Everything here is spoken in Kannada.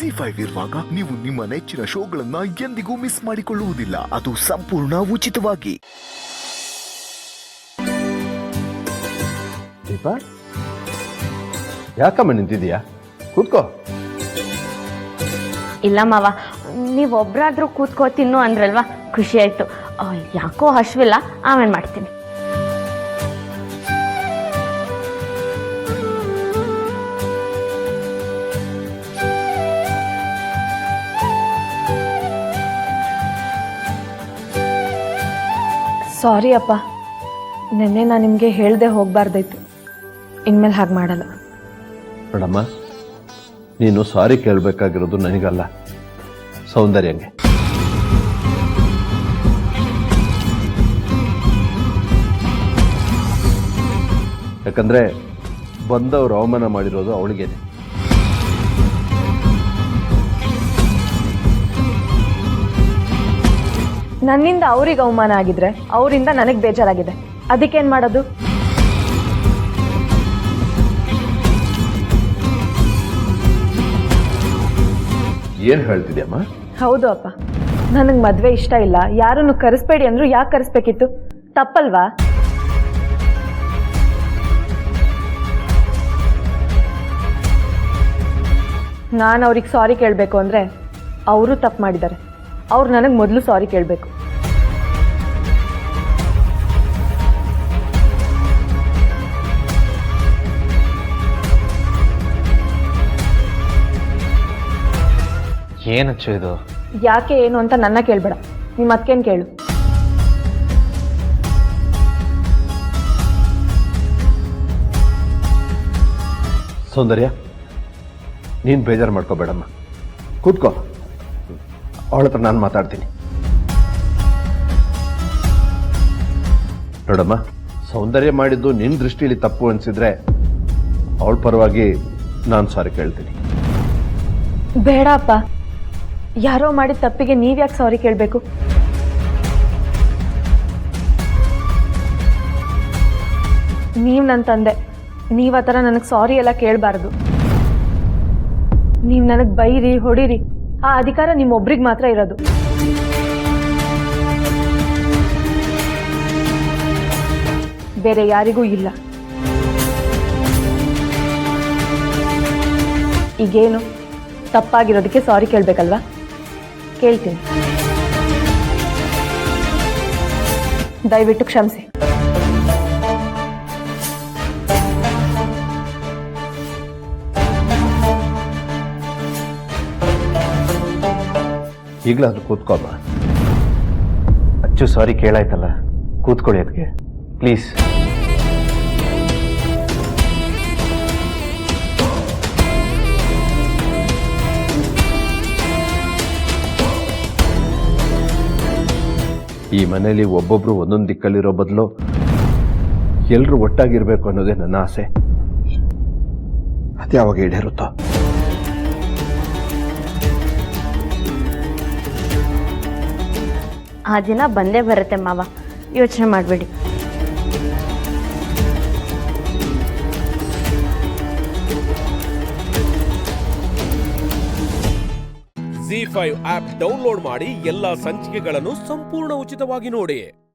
ZEE5 ಇರುವಾಗ ನೀವು ನಿಮ್ಮ ನೆಚ್ಚಿನ ಶೋಗಳನ್ನ ಎಂದಿಗೂ ಮಿಸ್ ಮಾಡಿಕೊಳ್ಳುವುದಿಲ್ಲ. ಅದು ಸಂಪೂರ್ಣ ಉಚಿತವಾಗಿ. ದೀಪ, ಯಾಕಮ್ಮ ನಿಂತಿದೀಯಾ? ಕೂತ್ಕೋ. ಇಲ್ಲ ಮಾವ, ನೀವೊಬ್ರಾದ್ರೂ ಕೂತ್ಕೋ ತಿನ್ನು ಅಂದ್ರಲ್ವಾ, ಖುಷಿ ಆಯ್ತು. ಯಾಕೋ ಹಶ್ವಿಲ್ಲ, ಆಮೇಲೆ ಮಾಡ್ತೀನಿ. ಸಾರಿ ಅಪ್ಪ, ನೆನ್ನೆ ನಾನು ನಿಮಗೆ ಹೇಳ್ದೆ ಹೋಗಬಾರ್ದಾಯ್ತು. ಇನ್ಮೇಲೆ ಹಾಗೆ ಮಾಡಲ್ಲ. ನೋಡಮ್ಮ, ನೀನು ಸಾರಿ ಕೇಳಬೇಕಾಗಿರೋದು ನನಗಲ್ಲ, ಸೌಂದರ್ಯಂಗೆ. ಯಾಕಂದ್ರೆ ಬಂದವರು ಅವಮಾನ ಮಾಡಿರೋದು ಅವಳಿಗೇನೆ. ನನ್ನಿಂದ ಅವ್ರಿಗೆ ಅವಮಾನ ಆಗಿದ್ರೆ ಅವರಿಂದ ನನಗೆ ಬೇಜಾರಾಗಿದೆ. ಅದಕ್ಕೇನು ಮಾಡೋದು? ಏನು ಹೇಳ್ತಿದ್ಯಮ್ಮ? ಹೌದು ಅಪ್ಪ, ನನಗೆ ಮದುವೆ ಇಷ್ಟ ಇಲ್ಲ, ಯಾರನ್ನು ಕರೆಸ್ಬೇಡಿ ಅಂದ್ರು ಯಾಕೆ ಕರೆಸ್ಬೇಕಿತ್ತು? ತಪ್ಪಲ್ವಾ? ನಾನು ಅವ್ರಿಗೆ ಸಾರಿ ಕೇಳಬೇಕು ಅಂದರೆ ಅವರು ತಪ್ಪು ಮಾಡಿದ್ದಾರೆ. ಅವ್ರು ನನಗೆ ಮೊದಲು ಸಾರಿ ಕೇಳಬೇಕು. ಏನಚ್ಚು ಇದು? ಯಾಕೆ ಏನು ಅಂತ ನನ್ನ ಕೇಳಬೇಡ, ನಿಮ್ಮ ಅಕ್ಕೇನು ಕೇಳು. ಸೌಂದರ್ಯ, ನೀನು ಬೇಜಾರು ಮಾಡ್ಕೋಬೇಡಮ್ಮ, ಕೂತ್ಕೋ. ಅವಳ ಹತ್ರ ನಾನು ಮಾತಾಡ್ತೀನಿ. ನೋಡಮ್ಮ, ಸೌಂದರ್ಯ ಮಾಡಿದ್ದು ನಿನ್ನ ದೃಷ್ಟಿಯಲ್ಲಿ ತಪ್ಪು ಅನಿಸಿದ್ರೆ ಅವಳ ಪರವಾಗಿ ನಾನು ಸಾರಿ ಕೇಳ್ತೀನಿ. ಬೇಡ ಅಪ್ಪ, ಯಾರೋ ಮಾಡಿದ ತಪ್ಪಿಗೆ ನೀವ್ಯಾಕೆ ಸಾರಿ ಕೇಳಬೇಕು? ನೀವು ನನ್ನ ತಂದೆ, ನೀವು ಆ ಥರ ನನಗೆ ಸಾರಿ ಎಲ್ಲ ಕೇಳಬಾರ್ದು. ನೀವು ನನಗೆ ಬೈರಿ ಹೊಡಿರಿ, ಆ ಅಧಿಕಾರ ನಿಮ್ಮೊಬ್ರಿಗೆ ಮಾತ್ರ ಇರೋದು. ಬೇರೆ ಯಾರಿಗೂ ಇಲ್ಲ. ಈಗೇನು ತಪ್ಪಾಗಿರೋದಕ್ಕೆ ಸಾರಿ ಕೇಳಬೇಕಲ್ವಾ? ಕೇಳ್ತೀನಿ, ದಯವಿಟ್ಟು ಕ್ಷಮಿಸಿ. ಈಗಲಾದ್ರೂ ಕೂತ್ಕೊಮ್ಮ. ಅಚ್ಚು ಸಾರಿ ಕೇಳಾಯ್ತಲ್ಲ, ಕೂತ್ಕೊಳ್ಳಿ ಅದಕ್ಕೆ ಪ್ಲೀಸ್. ಈ ಮನೆಯಲ್ಲಿ ಒಬ್ಬೊಬ್ರು ಒಂದೊಂದು ದಿಕ್ಕಲ್ಲಿರೋ ಬದಲು ಎಲ್ಲರೂ ಒಟ್ಟಾಗಿರ್ಬೇಕು ಅನ್ನೋದೇ ನನ್ನ ಆಸೆ. ಅದು ಯಾವಾಗ ಈಡೇರುತ್ತೋ? ಆ ದಿನ ಬಂದೇ ಬರುತ್ತೆ ಮಾವ, ಯೋಚನೆ ಮಾಡಬೇಡಿ. ZEE5 ಆಪ್ ಡೌನ್ಲೋಡ್ ಮಾಡಿ ಎಲ್ಲಾ ಸಂಚಿಕೆಗಳನ್ನು ಸಂಪೂರ್ಣ ಉಚಿತವಾಗಿ ನೋಡಿ.